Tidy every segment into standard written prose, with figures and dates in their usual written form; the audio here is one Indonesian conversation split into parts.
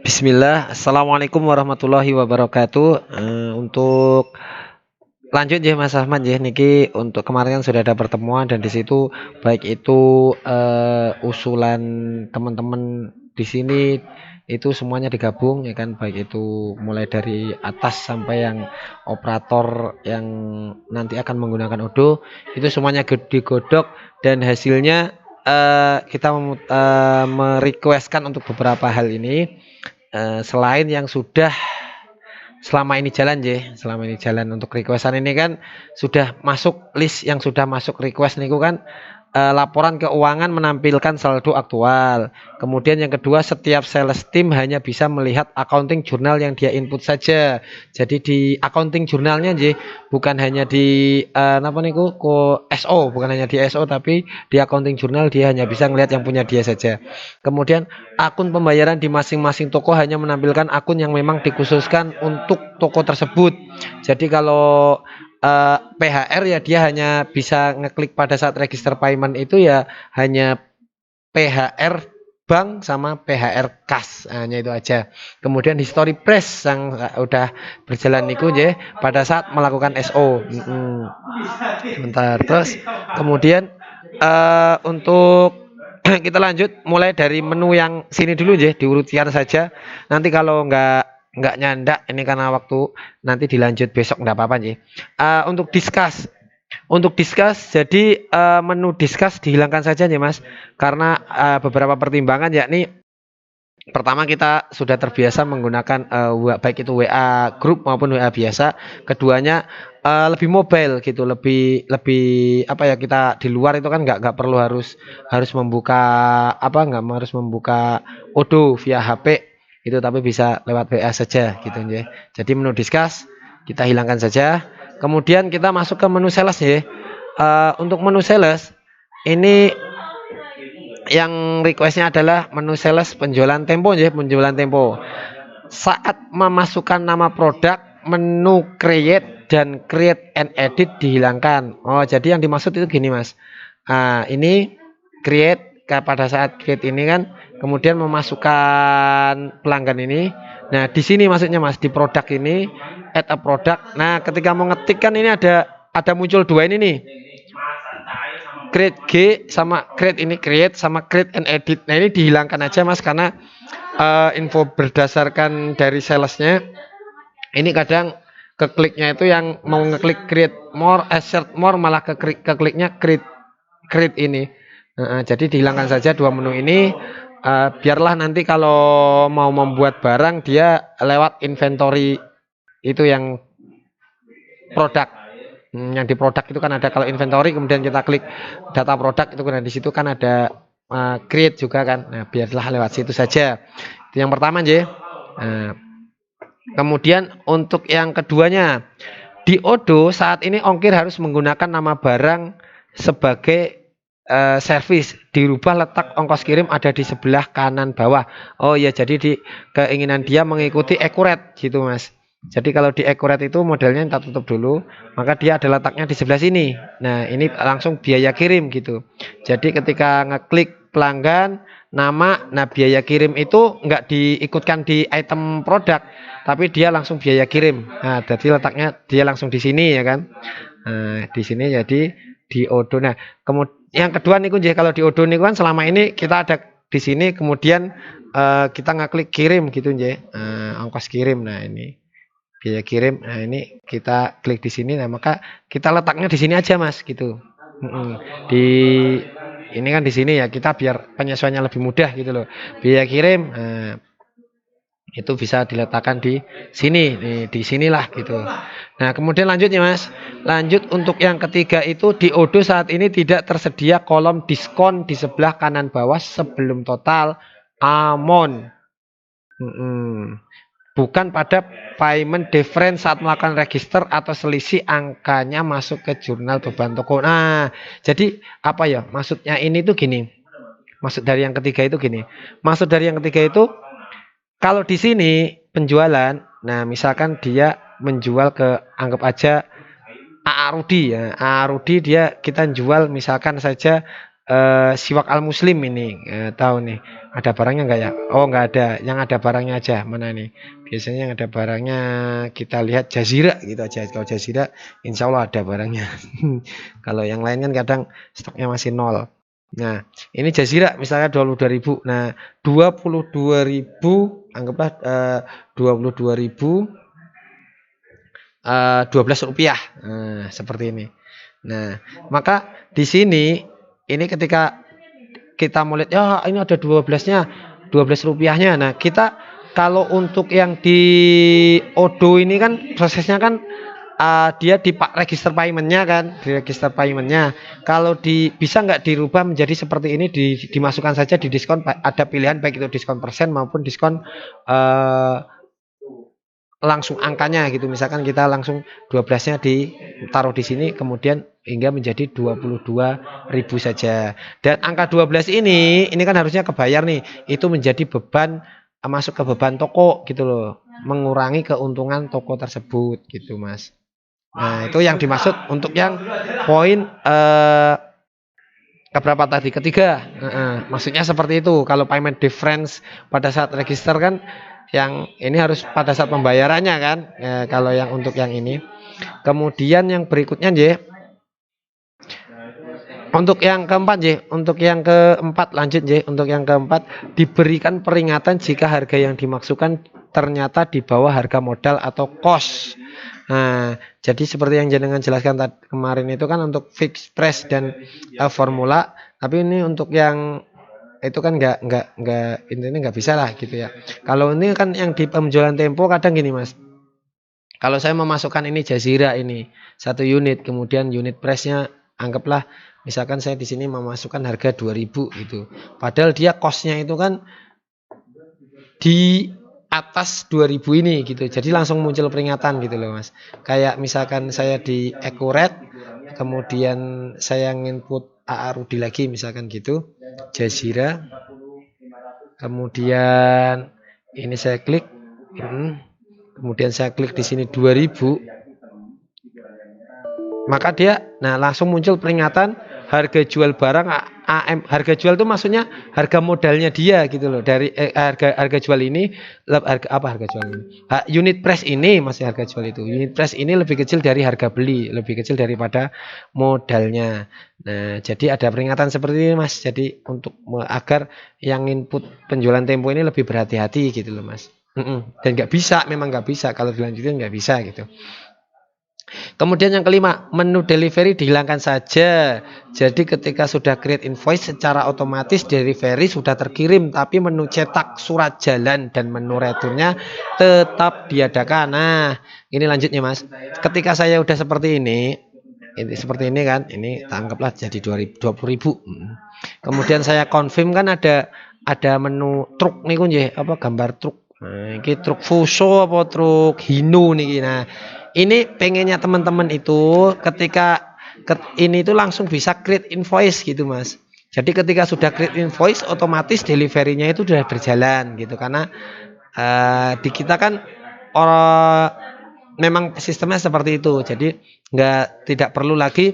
Bismillah, Assalamualaikum warahmatullahi wabarakatuh. Untuk lanjut ya Mas Ahmad ya, niki untuk kemarin kan sudah ada pertemuan dan di situ baik itu usulan teman-teman di sini itu semuanya digabung ya kan, baik itu mulai dari atas sampai yang operator yang nanti akan menggunakan Odoo itu semuanya digodok dan hasilnya kita merequestkan untuk beberapa hal ini. Selain yang sudah selama ini jalan ya, selama ini jalan untuk requestan ini kan sudah masuk list yang sudah masuk request niku kan laporan keuangan menampilkan saldo aktual. Kemudian yang kedua, setiap sales team hanya bisa melihat accounting jurnal yang dia input saja. Jadi di accounting jurnalnya nggih, bukan hanya di napa niku SO, bukan hanya di SO tapi di accounting jurnal dia hanya bisa melihat yang punya dia saja. Kemudian akun pembayaran di masing-masing toko hanya menampilkan akun yang memang dikhususkan untuk toko tersebut. Jadi kalau PHR ya dia hanya bisa ngeklik pada saat register payment itu ya hanya PHR bank sama PHR kas, hanya itu aja. Kemudian history press yang udah berjalan niku ya pada saat melakukan SO. Bentar, terus kemudian untuk kita lanjut mulai dari menu yang sini dulu ya, diurutkan saja. Nanti kalau nggak nyandak ini karena waktu, nanti dilanjut besok nggak apa-apa sih. Untuk discuss jadi menu discuss dihilangkan saja nih Mas, karena beberapa pertimbangan, yakni pertama kita sudah terbiasa menggunakan baik itu WA grup maupun WA biasa. Keduanya lebih mobile gitu, lebih lebih apa ya, kita di luar itu kan nggak perlu harus harus membuka nggak harus membuka Odoo via HP itu, tapi bisa lewat WA saja gitu ya. Jadi menu discuss kita hilangkan saja. Kemudian kita masuk ke menu sales ya. Untuk menu sales ini yang requestnya adalah menu sales penjualan tempo ya, penjualan tempo. Saat memasukkan nama produk, menu create dan create and edit dihilangkan. Oh, jadi yang dimaksud itu gini Mas. Ini create, pada saat create ini kan kemudian memasukkan pelanggan ini. Nah, di sini maksudnya Mas, di produk ini add a product. Nah, ketika mau ngetik kan ini ada muncul dua ini nih. Create G sama create ini, create sama create and edit. Nah, ini dihilangkan aja Mas, karena info berdasarkan dari salesnya ini kadang kekliknya itu yang mau ngeklik create more, assert more, malah kekliknya create ini. Jadi dihilangkan saja dua menu ini. Biarlah nanti kalau mau membuat barang dia lewat inventory itu yang produk. Yang di produk itu kan ada, kalau inventory kemudian kita klik data produk itu kan di situ kan ada create juga kan. Nah, biarlah lewat situ saja. Itu yang pertama aja. Kemudian untuk yang keduanya, di Odoo saat ini ongkir harus menggunakan nama barang sebagai servis, dirubah letak ongkos kirim ada di sebelah kanan bawah. Oh ya, jadi keinginan dia mengikuti accurate gitu Mas. Jadi kalau di accurate itu modelnya kita tutup dulu, maka dia ada letaknya di sebelah sini. Nah, ini langsung biaya kirim gitu. Jadi ketika ngeklik pelanggan, nama, nah biaya kirim itu nggak diikutkan di item produk, tapi dia langsung biaya kirim. Nah, jadi letaknya dia langsung di sini ya kan. Nah, di sini jadi di Odoo. Nah, kemudian yang kedua nih kunci, kalau di Odoo nih kan selama ini kita ada di sini, kemudian kita ngeklik kirim gitu ya, ongkos kirim. Nah, ini biaya kirim. Nah, ini kita klik di sini. Nah, maka kita letaknya di sini aja Mas gitu. Di ini kan di sini ya, kita biar penyesuaiannya lebih mudah gitu loh. Biaya kirim itu bisa diletakkan di sini, di sinilah gitu. Nah, kemudian lanjutnya Mas. Lanjut untuk yang ketiga itu, di Odoo saat ini tidak tersedia kolom diskon di sebelah kanan bawah sebelum total amount. Bukan pada payment difference saat melakukan register atau selisih angkanya masuk ke jurnal beban toko. Nah, jadi apa ya maksudnya ini tuh gini. Maksud dari yang ketiga itu gini. Maksud dari yang ketiga itu, kalau di sini penjualan, nah misalkan dia menjual ke, anggap aja AA Rudi ya. AA Rudi dia kita jual misalkan saja Siwak Al Muslim ini, tahu nih ada barangnya nggak ya? Oh nggak ada, yang ada barangnya aja mana nih? Biasanya yang ada barangnya kita lihat Jazira gitu aja. Kalau Jazira insya Allah ada barangnya. Kalau yang lain kan kadang stoknya masih nol. Nah, ini Jazira misalnya 22.000. Nah, 22.000 anggaplah 22.000 Rp12. Nah, seperti ini. Nah, maka di sini ini ketika kita mau lihat ya ini ada 12-nya, 12 rupiahnya. Nah, kita kalau untuk yang di Odo ini kan prosesnya kan dia di register paymentnya kan, di register paymentnya. Kalau bisa nggak dirubah menjadi seperti ini, dimasukkan saja di diskon, ada pilihan baik itu diskon persen maupun diskon langsung angkanya gitu. Misalkan kita langsung 12-nya ditaruh di sini kemudian hingga menjadi 22.000 saja. Dan angka 12 ini kan harusnya kebayar nih. Itu menjadi beban, masuk ke beban toko gitu loh. Mengurangi keuntungan toko tersebut gitu, Mas. Nah, itu yang dimaksud untuk yang poin keberapa tadi? Ketiga. Maksudnya seperti itu. Kalau payment difference pada saat register kan yang ini harus pada saat pembayarannya kan, kalau yang untuk yang ini. Kemudian yang berikutnya untuk yang keempat lanjut untuk yang keempat diberikan peringatan jika harga yang dimaksudkan ternyata di bawah harga modal atau cost. Nah, jadi seperti yang jenengan jelaskan kemarin itu kan untuk fixed price dan formula, tapi ini untuk yang itu kan nggak intinya nggak bisa lah gitu ya. Kalau ini kan yang di penjualan Tempo kadang gini Mas. Kalau saya memasukkan ini Jazira ini 1 unit, kemudian unit price-nya anggaplah misalkan saya di sini memasukkan harga 2.000 gitu. Padahal dia cost-nya itu kan di atas 2.000 ini gitu. Jadi langsung muncul peringatan gitu loh Mas. Kayak misalkan saya di Accurate, kemudian saya nginput ARUD lagi misalkan gitu. Jazira, kemudian ini saya klik, kemudian saya klik di sini 2000, maka dia langsung muncul peringatan harga jual barang harga jual itu maksudnya harga modalnya dia gitu loh, dari harga jual ini harga jual ini unit price ini masih harga jual itu, unit price ini lebih kecil dari harga beli, lebih kecil daripada modalnya. Nah, jadi ada peringatan seperti ini Mas, jadi untuk agar yang input penjualan Tempo ini lebih berhati-hati gitu loh Mas. Dan memang nggak bisa kalau dilanjutin nggak bisa gitu. Kemudian yang kelima, menu delivery dihilangkan saja. Jadi ketika sudah create invoice secara otomatis delivery sudah terkirim, tapi menu cetak surat jalan dan menu returnnya tetap diadakan. Nah, ini lanjutnya Mas. Ketika saya udah seperti ini kan, ini anggaplah jadi 20.000. Kemudian saya confirm kan ada menu truk nih kun apa gambar truk. Nah, ini truk Fuso apa truk Hino nih. Nah, ini pengennya teman-teman itu ketika ini itu langsung bisa create invoice gitu Mas. Jadi ketika sudah create invoice otomatis deliverynya itu sudah berjalan gitu, karena di kita kan memang sistemnya seperti itu. Jadi tidak perlu lagi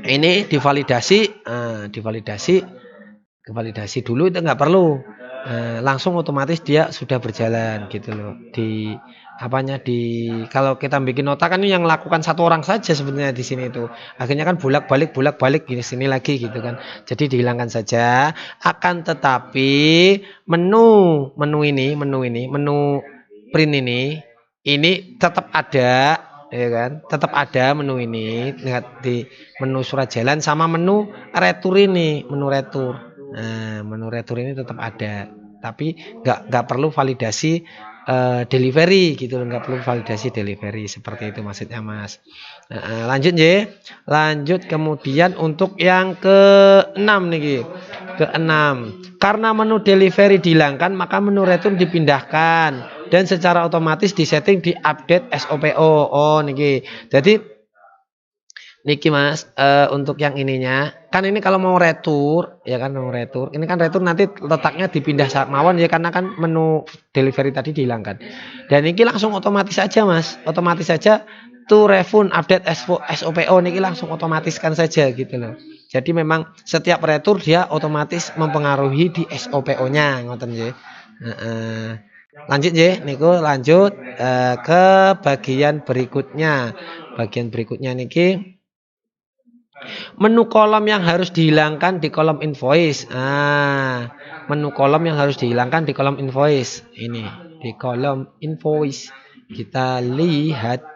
ini divalidasi dulu, itu nggak perlu. Langsung otomatis dia sudah berjalan gitu loh. Kalau kita bikin nota kan yang lakukan satu orang saja sebenarnya di sini itu. Akhirnya kan bolak-balik gini sini lagi gitu kan. Jadi dihilangkan saja. Akan tetapi menu print ini tetap ada, ya kan? Tetap ada menu ini, lihat di menu surat jalan sama menu retur ini, menu retur. Nah, menu retur ini tetap ada, tapi nggak perlu validasi delivery gitu, nggak perlu validasi delivery seperti itu maksudnya Mas. Lanjut lanjut kemudian untuk yang ke-6 nih, karena menu delivery dihilangkan maka menu return dipindahkan dan secara otomatis disetting di update SOPO. Niki jadi niki Mas, untuk yang ininya kan ini kalau mau retur ya kan, mau retur ini kan retur nanti letaknya dipindah mawon ya, karena kan menu delivery tadi dihilangkan, dan ini langsung otomatis saja Mas, otomatis saja to refund update SOPO niki langsung otomatiskan saja gitu loh. Jadi memang setiap retur dia otomatis mempengaruhi di SOPO-nya, ngoten nggih. Heeh. Lanjut nggih niku lanjut ke bagian berikutnya. Bagian berikutnya niki menu kolom yang harus dihilangkan di kolom invoice. Menu kolom yang harus dihilangkan di kolom invoice. Ini di kolom invoice. Kita lihat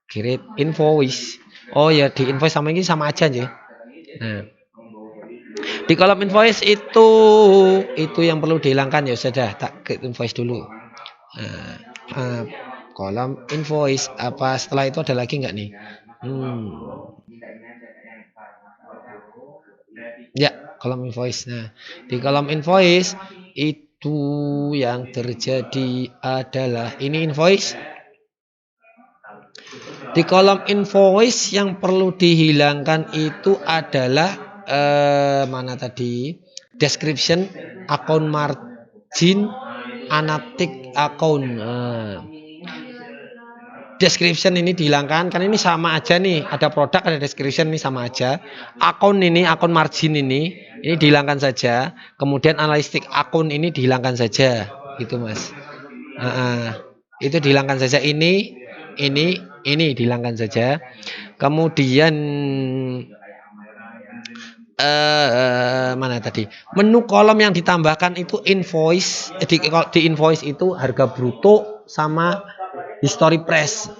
create invoice. Oh ya, di invoice sama ini sama aja nggih. Nah, di kolom invoice itu yang perlu dihilangkan ya sudah tak create invoice dulu. Kolom invoice apa setelah itu ada lagi nggak nih? Ya, kolom invoice. Nah, di kolom invoice itu yang terjadi adalah ini invoice. Di kolom invoice yang perlu dihilangkan itu adalah mana tadi? Description, account margin, anaptic account. Description ini dihilangkan karena ini sama aja nih, ada produk ada description ini sama aja. Akun margin ini dihilangkan saja. Kemudian analistik akun ini dihilangkan saja, gitu mas. Itu dihilangkan saja ini dihilangkan saja. Kemudian mana tadi? Menu kolom yang ditambahkan itu invoice di invoice itu harga bruto sama history price.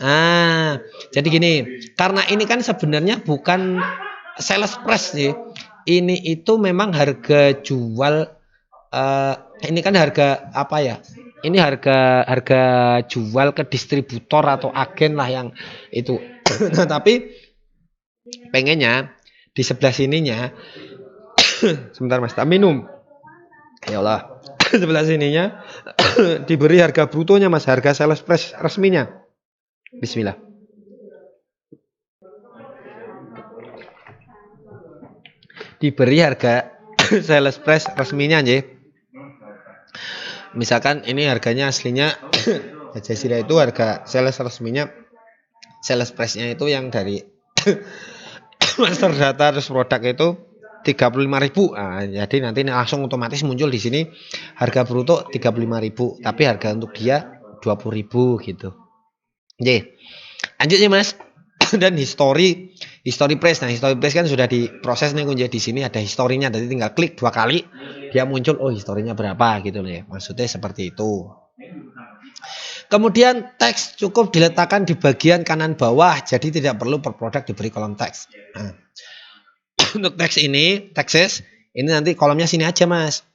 Jadi gini, karena ini kan sebenarnya bukan sales price sih. Ini itu memang harga jual. Ini kan harga apa ya? Ini harga jual ke distributor atau agen lah yang itu. Nah, tapi pengennya di sebelah sininya sebentar mas, tak minum. Ya Allah. Sebelah sininya diberi harga brutonya mas, harga sales price resminya. Bismillah. Diberi harga sales price resminya nggih. Misalkan ini harganya aslinya Jazira itu harga sales resminya, sales price-nya itu yang dari master data terus produk itu 35.000. Jadi nanti langsung otomatis muncul di sini harga bruto 35.000, tapi harga untuk dia 20.000 gitu. Oke. Lanjut ya Mas. Dan history price. Nah, history price kan sudah diproses nih kunci di sini ada historinya, jadi tinggal klik 2 kali dia muncul historinya berapa gitu loh ya. Maksudnya seperti itu. Kemudian teks cukup diletakkan di bagian kanan bawah, jadi tidak perlu per produk diberi kolom teks. Nah, untuk teks ini, tekses ini nanti kolomnya sini aja mas.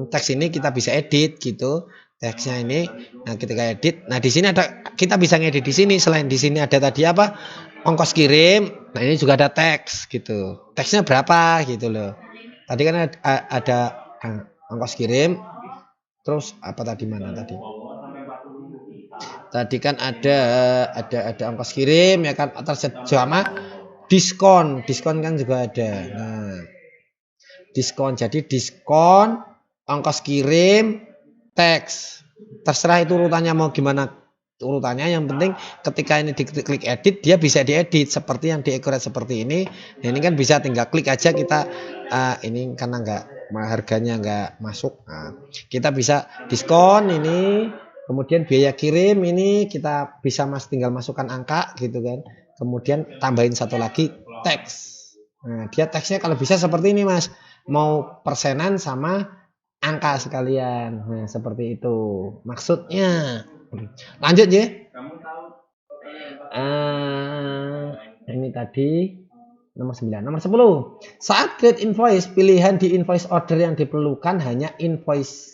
Teks ini kita bisa edit gitu. Teksnya ini, nah ketika edit, nah di sini ada kita bisa ngedit di sini. Selain di sini ada tadi apa? Ongkos kirim. Nah ini juga ada teks gitu. Teksnya berapa gitu loh. Tadi kan ada ongkos kirim. Terus apa tadi mana tadi? Tadi kan ada ongkos kirim ya kan, terjemah diskon kan juga ada. Nah, diskon, jadi diskon, ongkos kirim, teks, terserah itu urutannya mau gimana urutannya. Yang penting ketika ini diklik edit dia bisa diedit seperti yang diakurat seperti ini. Nah, ini kan bisa tinggal klik aja kita. Ini karena harganya nggak masuk, kita bisa diskon ini. Kemudian biaya kirim ini kita bisa tinggal masukkan angka gitu kan. Kemudian tambahin satu lagi teks. Nah, dia teksnya kalau bisa seperti ini mas. Mau persenan sama angka sekalian. Nah, seperti itu maksudnya. Lanjut ya. Ini tadi nomor 9. Nomor 10. Saat create invoice, pilihan di invoice order yang diperlukan hanya invoiceable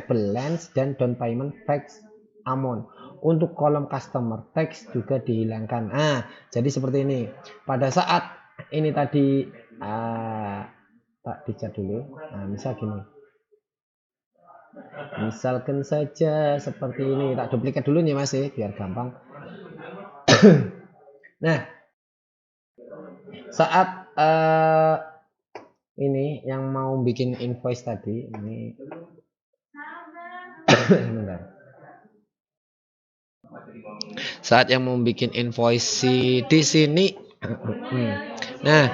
balance dan down payment fax amount. Untuk kolom customer text juga dihilangkan. Jadi seperti ini. Pada saat ini tadi tak dicat dulu. Misal gini. Misalkan saja seperti ini. Tak duplikat dulu nih mas ya, biar gampang. Nah, saat ini yang mau bikin invoice tadi ini saat yang mau bikin invoice di sini. Nah,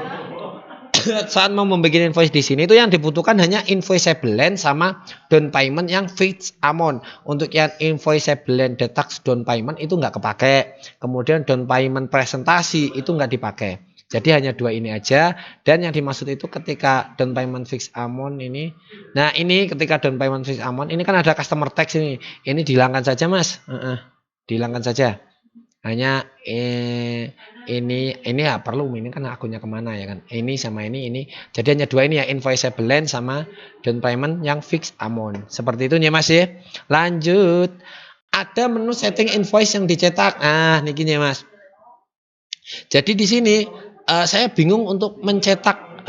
saat mau membuat invoice di sini itu yang dibutuhkan hanya invoiceable land sama down payment yang fixed amount. Untuk yang invoiceable land deduct down payment itu nggak kepake. Kemudian down payment presentasi itu nggak dipakai. Jadi hanya dua ini aja. Dan yang dimaksud itu ketika down payment fixed amount ini. Nah ini ketika down payment fixed amount ini kan ada customer tax ini. Ini dihilangkan saja mas. Dihilangkan saja. Hanya ini ya perlu, ini kan akunnya kemana ya kan, ini sama ini jadi hanya dua ini ya, invoiceable land sama down payment yang fixed amount. Seperti itu ya mas ya. Lanjut, ada menu setting invoice yang dicetak. Nah niki ya mas, jadi di sini saya bingung untuk mencetak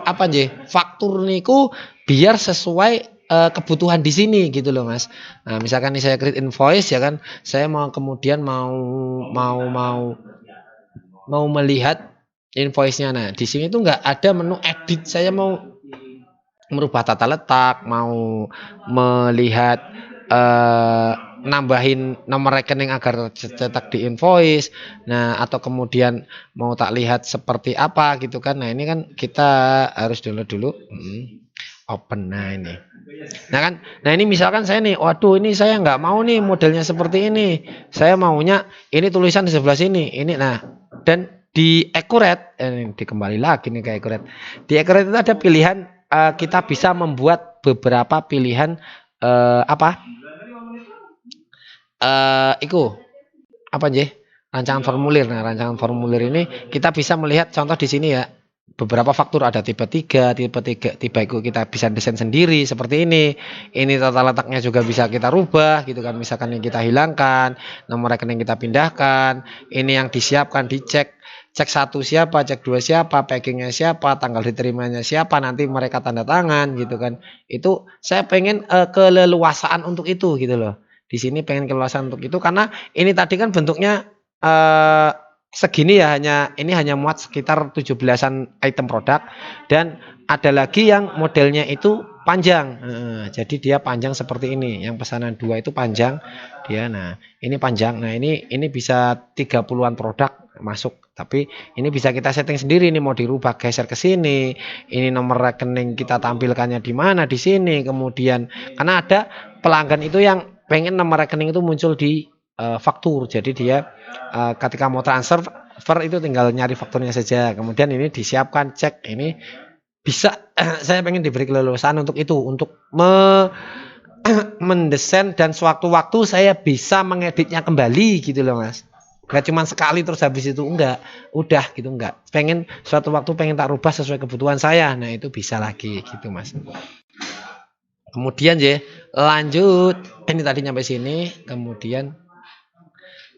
apa aja faktur niku biar sesuai kebutuhan di sini gitu loh mas. Nah misalkan nih saya create invoice ya kan, saya mau kemudian mau melihat invoice-nya. Nah di sini tuh nggak ada menu edit. Saya mau merubah tata letak, mau melihat nambahin nomor rekening agar cetak di invoice. Nah atau kemudian mau tak lihat seperti apa gitu kan. Nah ini kan kita harus dulu open. Nah ini. Nah ini misalkan saya nih, waduh ini saya nggak mau nih modelnya seperti ini. Saya maunya ini tulisan di sebelah sini. Ini nah dan di accurate, dikembali lagi nih ke accurate. Di accurate itu ada pilihan kita bisa membuat beberapa pilihan iku apa aja? Rancangan formulir. Nah rancangan formulir ini kita bisa melihat contoh di sini ya. Beberapa faktur ada tipe 3 tipe itu kita bisa desain sendiri seperti ini. Ini tata letaknya juga bisa kita rubah gitu kan. Misalkan yang kita hilangkan, nomor rekening kita pindahkan, ini yang disiapkan dicek, cek 1 siapa, cek 2 siapa, packingnya siapa, tanggal diterimanya siapa, nanti mereka tanda tangan gitu kan. Itu saya pengen keleluasaan untuk itu gitu loh. Di sini pengen keleluasaan untuk itu karena ini tadi kan bentuknya segini ya, hanya muat sekitar 17-an item produk dan ada lagi yang modelnya itu panjang. Jadi dia panjang seperti ini. Yang pesanan 2 itu panjang dia. Nah, ini panjang. Nah, ini bisa 30-an produk masuk. Tapi ini bisa kita setting sendiri, ini mau dirubah geser ke sini. Ini nomor rekening kita tampilkannya di mana di sini. Kemudian karena ada pelanggan itu yang pengen nomor rekening itu muncul di faktur. Jadi dia ketika mau transfer itu tinggal nyari fakturnya saja. Kemudian ini disiapkan, cek ini bisa saya pengen diberi keleluasaan untuk itu, untuk mendesain dan sewaktu-waktu saya bisa mengeditnya kembali gitu loh mas. Gak cuma sekali terus habis itu udah gitu enggak. Pengen suatu waktu pengen tak rubah sesuai kebutuhan saya. Nah itu bisa lagi gitu mas. Kemudian ya lanjut, ini tadi nyampe sini, kemudian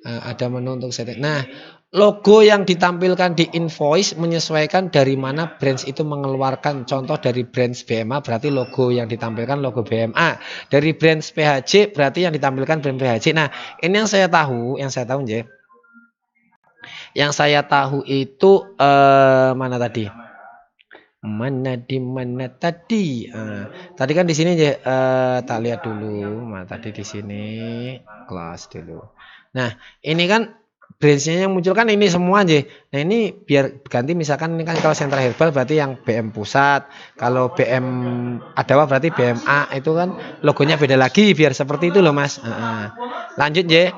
ada menu untuk setting. Nah, logo yang ditampilkan di invoice menyesuaikan dari mana branch itu mengeluarkan. Contoh dari branch BMA berarti logo yang ditampilkan logo BMA. Dari branch PHJ berarti yang ditampilkan brand PHJ. Nah, ini yang saya tahu Nje. Yang saya tahu itu mana tadi? Mana tadi? Tadi kan di sini tak lihat dulu. Tadi di sini kelas dulu. Nah, ini kan branch-nya yang muncul kan ini semua aja. Nah, ini biar ganti misalkan ini kan kalau sentra herbal berarti yang BM pusat. Kalau BM Adawa berarti BMA, itu kan logonya beda lagi biar seperti itu loh, Mas. Lanjut, ya.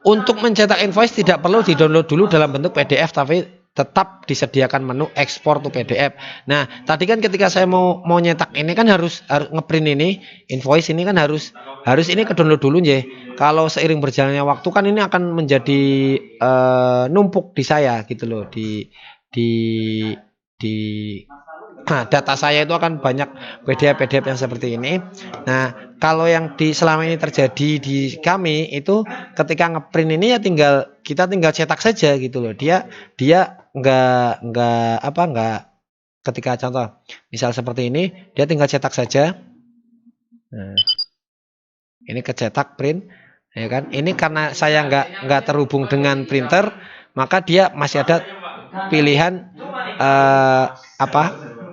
Untuk mencetak invoice tidak perlu di-download dulu dalam bentuk PDF tapi tetap disediakan menu ekspor to PDF. Nah, tadi kan ketika saya mau nyetak ini kan harus ngeprint ini invoice ini kan harus ini ke download dulu ya. Kalau seiring berjalannya waktu kan ini akan menjadi numpuk di saya gitu loh, nah, data saya itu akan banyak PDF yang seperti ini. Nah, kalau yang selama ini terjadi di kami itu ketika ngeprint ini ya kita tinggal cetak saja gitu loh. Dia nggak ketika contoh misal seperti ini dia tinggal cetak saja. Nah, ini kecetak print ya kan. Ini karena saya nggak terhubung dengan printer, maka dia masih ada pilihan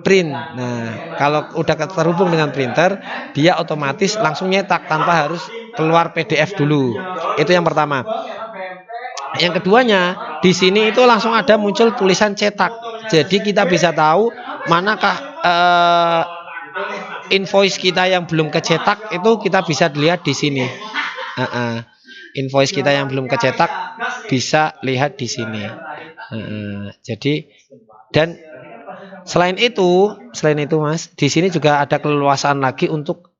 print. Nah, kalau udah terhubung dengan printer, dia otomatis langsung nyetak tanpa harus keluar PDF dulu. Itu yang pertama. Yang keduanya, di sini itu langsung ada muncul tulisan cetak. Jadi kita bisa tahu manakah invoice kita yang belum kecetak itu kita bisa dilihat di sini. Invoice kita yang belum kecetak bisa lihat di sini. Jadi dan selain itu Mas, di sini juga ada keleluasaan lagi untuk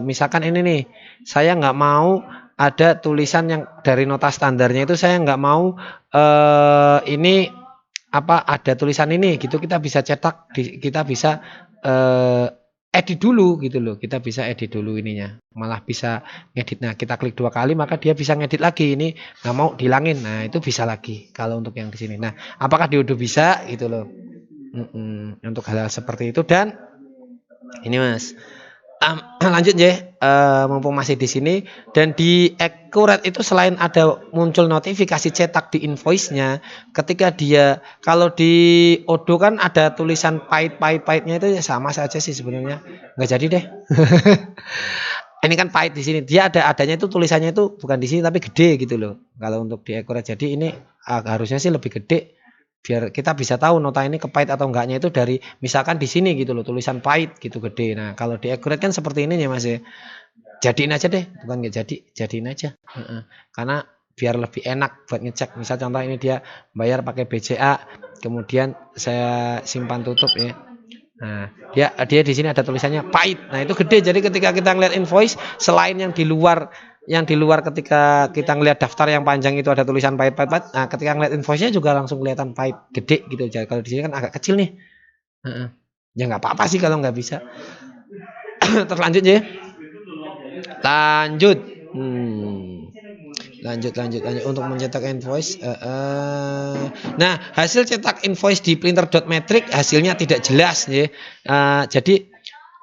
misalkan ini nih, saya nggak mau ada tulisan yang dari nota standarnya itu saya nggak mau ini apa ada tulisan ini gitu, kita bisa cetak, kita bisa edit dulu gitu loh, kita bisa edit dulu ininya, malah bisa ngedit. Nah kita klik 2 kali maka dia bisa ngedit lagi, ini nggak mau dihilangin, nah itu bisa lagi kalau untuk yang di sini. Nah apakah dia udah bisa gitu loh. Untuk hal-hal seperti itu. Dan ini Mas, lanjut ya, mumpung masih di sini. Dan di Accurate itu selain ada muncul notifikasi cetak di invoice-nya, ketika dia kalau di Odoo kan ada tulisan pahit-nya itu ya sama saja sih sebenarnya, nggak jadi deh. Ini kan pahit di sini, dia adanya itu tulisannya itu bukan di sini tapi gede gitu loh. Kalau untuk di Accurate, jadi ini harusnya sih lebih gede, biar kita bisa tahu nota ini kepahit atau enggaknya itu dari misalkan di sini gitu loh, tulisan pahit gitu gede. Nah kalau di Accurate kan seperti ini ya Mas ya, jadiin aja deh, bukan nggak jadi, jadiin aja. Karena biar lebih enak buat ngecek. Misal contoh ini dia bayar pakai BCA, kemudian saya simpan tutup ya. Nah dia di sini ada tulisannya pahit, nah itu gede. Jadi ketika kita ngeliat invoice, selain yang di luar ketika kita ngelihat daftar yang panjang itu ada tulisan pahit. Nah, ketika ngelihat invoice-nya juga langsung kelihatan pahit, gede gitu. Jadi kalau di sini kan agak kecil nih. Ya nggak apa-apa sih kalau nggak bisa. Terlanjut ya. Lanjut. Lanjut untuk mencetak invoice. Nah, hasil cetak invoice di printer.metric hasilnya tidak jelas ya. Jadi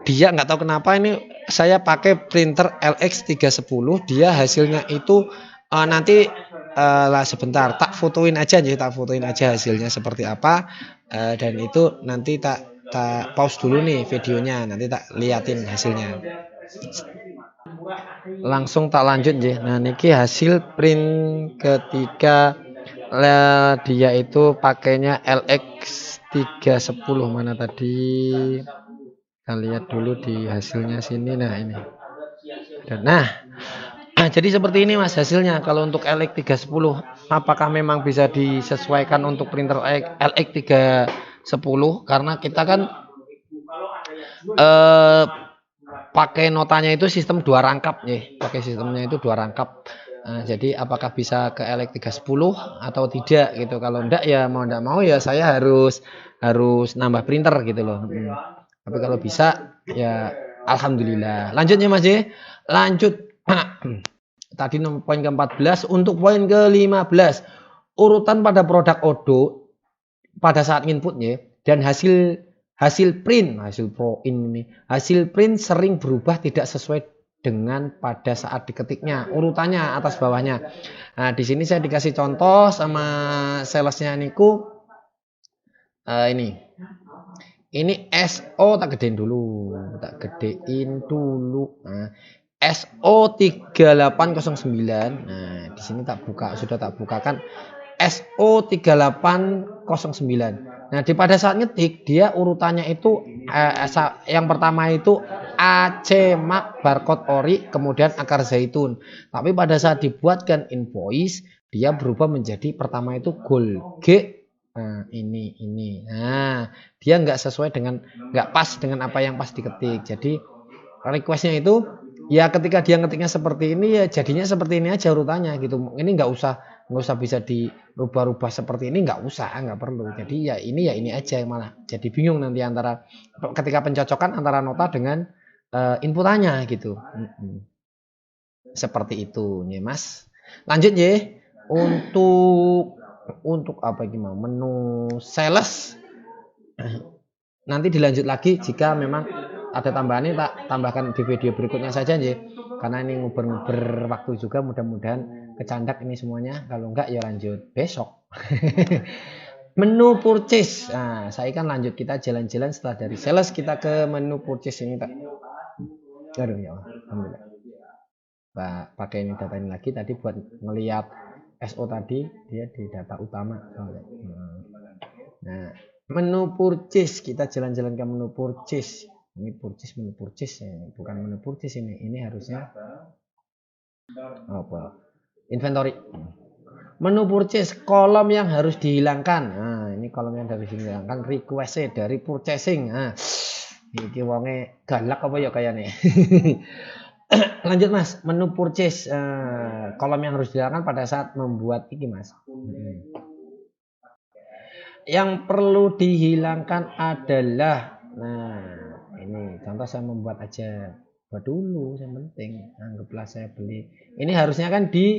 dia nggak tahu kenapa ini saya pakai printer LX310, dia hasilnya itu nanti lah sebentar tak fotoin aja hasilnya seperti apa, dan itu nanti tak pause dulu nih videonya, nanti tak liatin hasilnya. Langsung tak lanjut ya. Nah niki hasil print ketika dia itu pakainya LX310 mana tadi. Kita lihat dulu di hasilnya sini. Nah ini. Nah jadi seperti ini Mas hasilnya. Kalau untuk LX310, apakah memang bisa disesuaikan untuk printer LX310? Karena kita kan pakai notanya itu sistem 2 rangkap ya. Pakai sistemnya itu 2 rangkap. Jadi apakah bisa ke LX310 atau tidak gitu. Kalau enggak ya mau enggak mau ya saya harus nambah printer gitu loh. Tapi kalau bisa ya alhamdulillah. Lanjutnya Mas ya. Lanjut. Tadi poin ke-14, untuk poin ke-15, urutan pada produk Odoo pada saat inputnya dan hasil print sering berubah tidak sesuai dengan pada saat diketiknya, urutannya atas bawahnya. Nah, di sini saya dikasih contoh sama salesnya niku. Ini SO tak gedein dulu. Nah, SO3809. Nah, di sini sudah tak bukakan SO3809. Nah, pada saat ngetik dia urutannya itu yang pertama itu AC Mark barcode ori, kemudian akar zaitun. Tapi pada saat dibuatkan invoice dia berubah menjadi pertama itu gold G. Nah, ini. Nah, dia nggak pas dengan apa yang pas diketik. Jadi requestnya itu ya ketika dia ngetiknya seperti ini ya jadinya seperti ini aja urutannya gitu. Ini nggak usah bisa dirubah-rubah seperti ini, nggak perlu. Jadi ya ini aja, malah jadi bingung nanti antara ketika pencocokan antara nota dengan inputannya gitu. Seperti itu nih Mas. Lanjut ya. Untuk apa gimana menu sales nanti dilanjut lagi jika memang ada tambahannya, tak tambahkan di video berikutnya saja ya, karena ini nguber waktu juga, mudah-mudahan kecandak ini semuanya. Kalau enggak ya lanjut besok. Menu purchase. Nah, saya kan lanjut kita jalan-jalan setelah dari sales kita ke menu purchase ini, tak. Aduh ya Allah, alhamdulillah. Pakai ini data ini lagi tadi buat ngelihat SO tadi dia di data utama. Nah, menu purchase, kita jalan-jalan ke menu purchase. Ini purchase, menu purchase ya, bukan menu purchase ini. Ini harusnya apa? Inventory. Menu purchase, kolom yang harus dihilangkan. Nah, ini kolom yang harus dihilangkan, request dari purchasing. Nah, ini wonge galak apa ya kayaknya. Lanjut Mas, menu purchase, kolom yang harus dihilangkan pada saat membuat ini Mas. Yang perlu dihilangkan adalah, nah ini contoh saya membuat aja, buat dulu yang penting, anggaplah saya beli. Ini harusnya kan di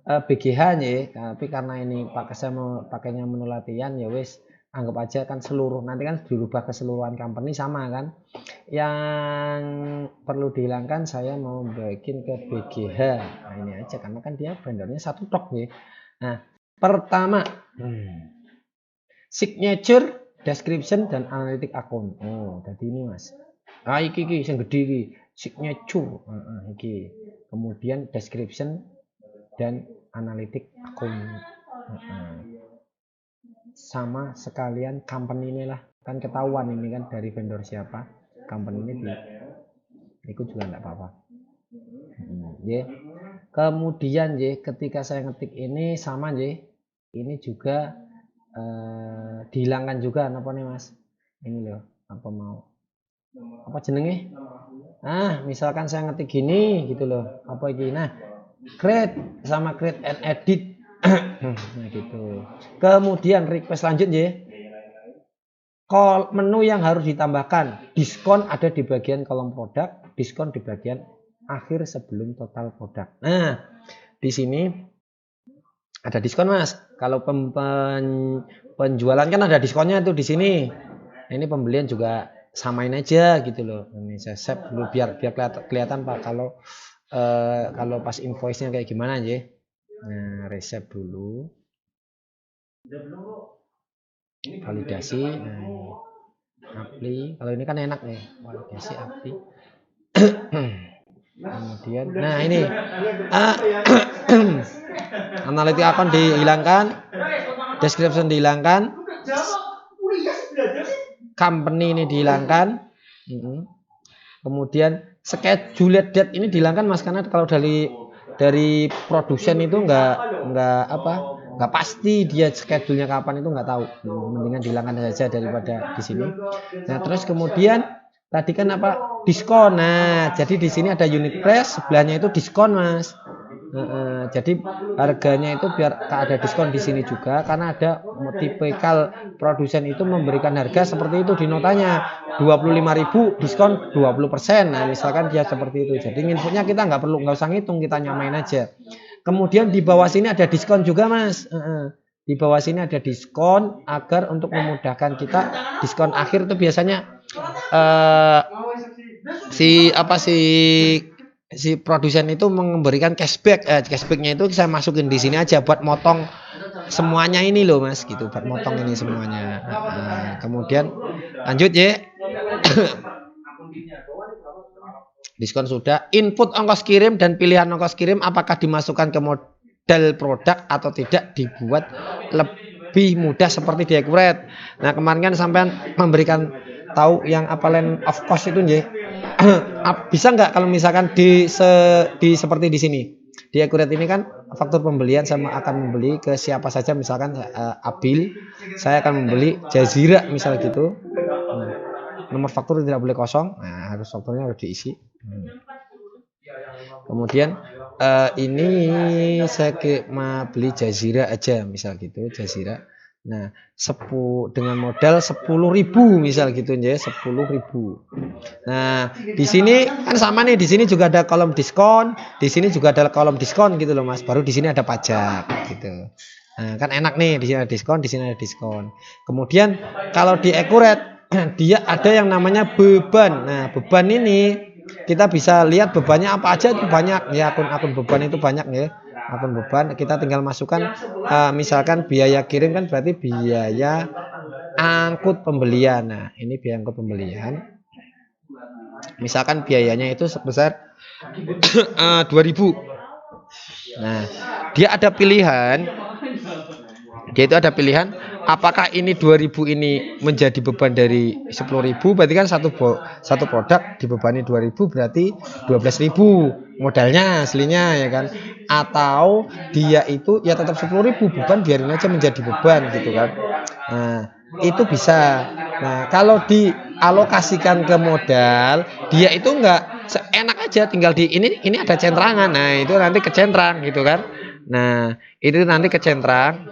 BGH ya, tapi karena ini saya mau pakainya menu latihan ya wis, anggap aja kan seluruh, nanti kan dirubah keseluruhan company sama kan. Yang perlu dihilangkan saya mau bikin ke BGH. Nah ini aja karena kan dia vendornya satu tok nih. Nah pertama signature, description, dan analytic akun. Oh, tadi ini Mas. Ah, iki yang gede iki. Signature. Iki. Kemudian description dan analytic akun. Sama sekalian company ini lah. Kan ketahuan ini kan dari vendor siapa. Company ini ikut juga enggak apa-apa. Ya. Kemudian ya, ketika saya ngetik ini sama ya. Ini juga dihilangkan juga apa nih Mas, ini loh, apa mau apa jenenge, misalkan saya ngetik gini gitu loh, apa ini, nah create sama create and edit. Nah gitu. Kemudian request lanjut ya, menu yang harus ditambahkan, diskon ada di bagian kolom produk, diskon di bagian akhir sebelum total produk. Nah di sini ada diskon Mas. Kalau penjualan kan ada diskonnya tuh di sini. Ini pembelian juga samain aja gitu loh. Ini saya save dulu biar kelihatan Pak kalau pas invoice-nya kayak gimana aja. Nah, reset dulu. Validasi. Nah, apply. Kalau ini kan enak nih. Validasi apply. Kemudian, nah ini analytic account dihilangkan, description dihilangkan, company ini dihilangkan, kemudian schedule date ini dihilangkan Mas, karena kalau dari produsen itu nggak pasti dia schedule-nya kapan, itu nggak tahu, mendingan dihilangkan saja daripada di sini. Nah terus kemudian tadi kan apa, diskon. Nah jadi di sini ada unit price, sebelahnya itu diskon Mas. Jadi harganya itu biar ada diskon di sini juga, karena ada tipikal produsen itu memberikan harga seperti itu di notanya, 25.000 diskon 20%. Nah misalkan dia seperti itu, jadi infonya kita nggak usah ngitung, kita nyamain aja. Kemudian di bawah sini ada diskon juga Mas. Di bawah sini ada diskon agar untuk memudahkan kita, diskon akhir itu biasanya si produsen itu memberikan cashback. Cashbacknya itu saya masukin di sini aja buat motong semuanya ini loh Mas, gitu, buat motong ini semuanya. Kemudian lanjut ya. Diskon sudah, input ongkos kirim dan pilihan ongkos kirim apakah dimasukkan ke model produk atau tidak, dibuat lebih mudah seperti di Accurate. Nah kemarin kan sampean memberikan tahu yang apa line of cost itu ya. Bisa nggak kalau misalkan di seperti di sini di Accurate ini kan faktur pembelian saya akan membeli ke siapa saja, misalkan Abil, saya akan membeli Jazira misal gitu. Nomor faktur tidak boleh kosong, nah harus fakturnya harus diisi. Kemudian ini saya mau beli Jazira aja misal gitu, Jazira. Nah, dengan modal 10.000 misal gitu ya, 10.000. Nah, di sini kan sama nih, di sini juga ada kolom diskon, di sini juga ada kolom diskon gitu loh Mas. Baru di sini ada pajak gitu. Nah, kan enak nih, di sini ada diskon, di sini ada diskon. Kemudian kalau di Accurate dia ada yang namanya beban. Nah, beban ini kita bisa lihat bebannya apa aja, itu banyak ya, akun beban itu banyak ya. Akun beban kita tinggal masukkan misalkan biaya kirim kan berarti biaya angkut pembelian. Nah ini biaya angkut pembelian, misalkan biayanya itu sebesar 2.000. Nah dia ada pilihan. Dia itu ada pilihan apakah ini 2.000 ini menjadi beban dari 10.000, berarti kan satu produk dibebani 2.000 berarti 12.000 modalnya aslinya ya kan. Atau dia itu ya tetap 10.000 beban biarin aja menjadi beban gitu kan. Nah, itu bisa. Nah, kalau dialokasikan ke modal, dia itu enggak enak aja tinggal di ini ada centrangan. Nah, itu nanti kecentrang gitu kan. Nah, itu nanti kecentrang.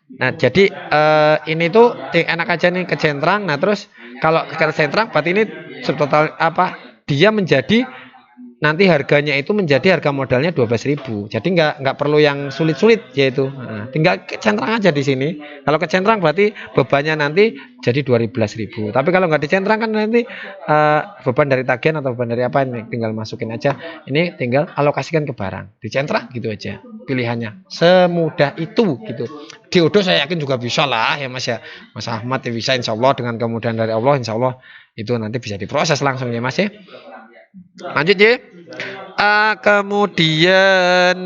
Nah, jadi ini tuh enak aja nih kecentrang. Nah, terus kalau kecentrang berarti ini subtotal apa? Dia menjadi nanti harganya itu menjadi harga modalnya 12.000. Jadi nggak perlu yang sulit-sulit yaitu. Nah, tinggal kecentrang aja di sini. Kalau kecentrang berarti bebannya nanti jadi 12.000. Tapi kalau nggak dicentrang kan nanti beban dari tagihan atau beban dari apa ini tinggal masukin aja. Ini tinggal alokasikan ke barang. Dicentrang gitu aja pilihannya. Semudah itu gitu. Diodo saya yakin juga bisa lah ya Mas ya. Mas Ahmad ya bisa insya Allah dengan kemudahan dari Allah insya Allah itu nanti bisa diproses langsung ya Mas ya. Lanjut ya. Kemudian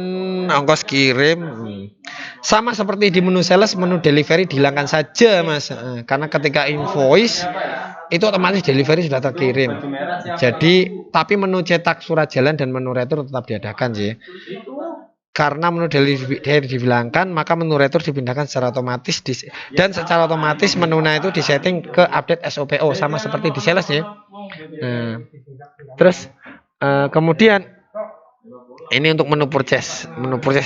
ongkos kirim sama seperti di menu sales, menu delivery dihilangkan saja Mas. Karena ketika invoice itu otomatis delivery sudah terkirim. Jadi tapi menu cetak surat jalan dan menu retur tetap diadakan sih. Karena menu delivery dihilangkan, maka menu retur dipindahkan secara otomatis dan secara otomatis menunya itu disetting ke update SOPO sama seperti di sales ya. Nah, terus kemudian ini untuk menu purchase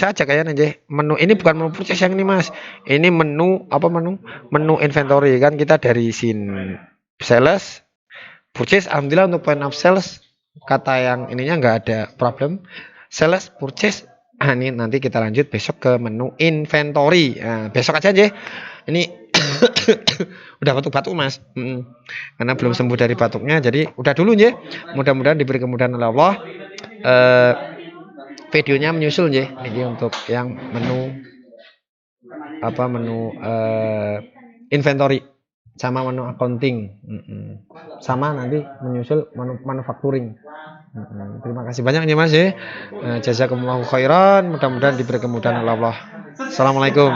aja kayaknya aja. Menu ini bukan menu purchase yang ini Mas. Ini menu apa menu inventory kan kita dari scene sales purchase. Alhamdulillah untuk point of sales kata yang ininya nggak ada problem. Sales purchase. Ini nanti kita lanjut besok ke menu inventory. Nah, besok aja. Ini udah batuk-batuk Mas. Karena belum sembuh dari batuknya, jadi udah dulu ya. Mudah-mudahan diberi kemudahan oleh Allah. Videonya menyusul ya. Ini untuk yang menu inventory sama menu accounting. Sama nanti menyusul menu manufacturing. Terima kasih banyak ya Mas ya. Jazakumullahu khairan. Mudah-mudahan diberi kemudahan oleh Allah. Assalamualaikum.